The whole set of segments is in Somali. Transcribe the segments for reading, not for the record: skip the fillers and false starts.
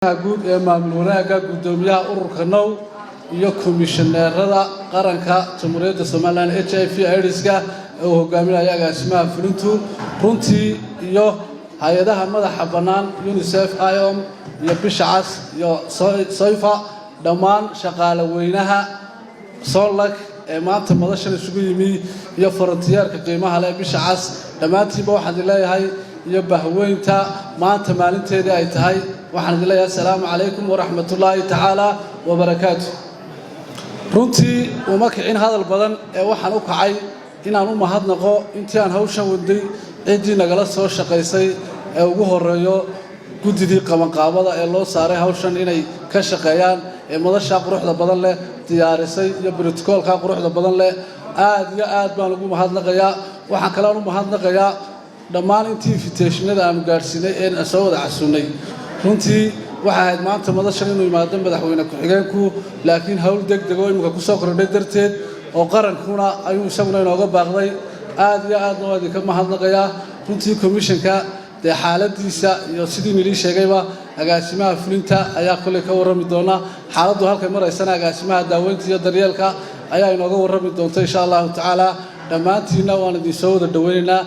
guud ee maamul wanaagga gudoomiyaha ururka now iyo komishaneerada qaranka Jamhuuriyadda Soomaaliland HIV/AIDS-ka oo hogaaminaya agaasimaha fulintu runtii iyo hay'adaha madaxa banaan UNICEF IOM iyo Bisha Cas iyo Soifa dhammaan shaqaale weynaha Solak ee maanta madashan isugu yimi iyo frontiyeerka qiimaha leh Bisha Cas dhamaantiiba waxaan leeyahay iyo bahweynta maanta maalinteedii ay tahay waxaan leeyahay assalaamu calaykum wa rahmatullaahi ta'ala wa barakaatuh runtii uma kicin hadal badan ee waxaan u kacay inaan u mahadnaqo intii aan hawshan waday cidii nagala soo shaqeysay ee ugu horeeyo gudidii qabanqaabada ee loo saaray hawshan inay ka shaqeeyaan ee madasha quruxda badan leh diyaarisay iyo protocolka quruxda badan leh aad iyo aad baan ugu mahadnaqayaa waxaan kale u mahadnaqayaa dhammaan intii invitationada aan gaarsiinay ee soo wada casuunay runtii waxa ahayd maanta madashan inuu yimaado madaxweyne ku-xigeenku laakiin hawl degdeg oo imika ku soo kordhay darteed oo qarankuna ayuu isaguna inooga baaqday aad iyo aad noo idinka mahadnaqayaa runtii komishanka dee xaaladiisa iyo sidii nilii sheegayba agaasimaha fulinta ayaa kale ka warrami doona xaaladdu halkay maraysana agaasimaha daaweynta iyo daryeelka ayaa inooga warrami doonta insha allahu tacaala dhammaantiinna waan idin soo wada dhaweynaynaa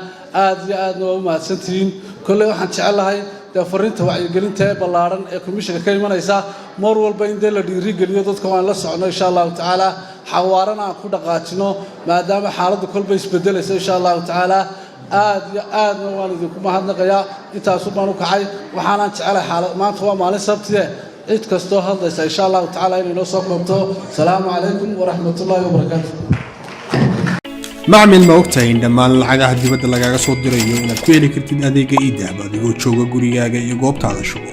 aad iyo aadna waa u mahadsantihiin kolley waxaan jecelahay dee fariinta wacyigelinta ee ballaaran ee komishanka ka imanaysa mar walba in dee la dhiirigeliyo dadka waan la socno insha allahu tacaala xawaarana aan ku dhaqaajino maadaama xaaladdu kolba isbedelaysa insha allahu tacaala aad iyo aadna waan idinku mahadnaqayaa intaasu baan u kacay waxaanaan jecelahay xaalad maanta waa maalin sabtiye cid kastoo hadlaysa insha allahu tacaala inay noo soo koobto asalaamu calaykum waraxmatullaahi wabarakaatu macmil ma ogtahay in dhammaan lacagaha dibadda lagaaga soo dirayo inaad ku heli kartid adeega iDahab adigoo jooga gurigaaga iyo goobtaada shugo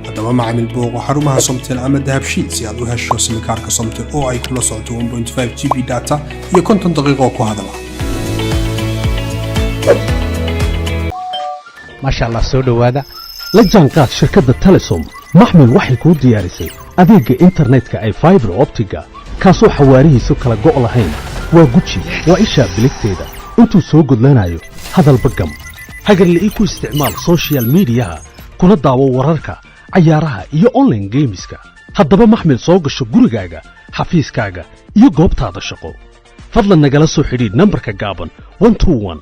haddaba macmil booqo xarumaha Somtel ama Dahabshiil si aad u hesho simikaarka Somtel oo ay kula socoto 1.5 GB data iyo 50 daqiiqo ku hadala masha Allah soo dhawaada la jaanqaad shirkadda Telesom macmil waxay ku diyaarisay adeega internetka ay fiber optiga kaasoo xawaarihiisu kala go' lahayn waa guji waa isha biligteeda intuu soo gudlanayo hadalba gam hagarle ii ku isticmaal social media kuna daawo wararka cayaaraha iyo online gameska haddaba maxmil soo gasho gurigaaga xafiiskaaga iyo goobtaada shaqo fadlan nagala soo xidhiidh nambarka gaaban 121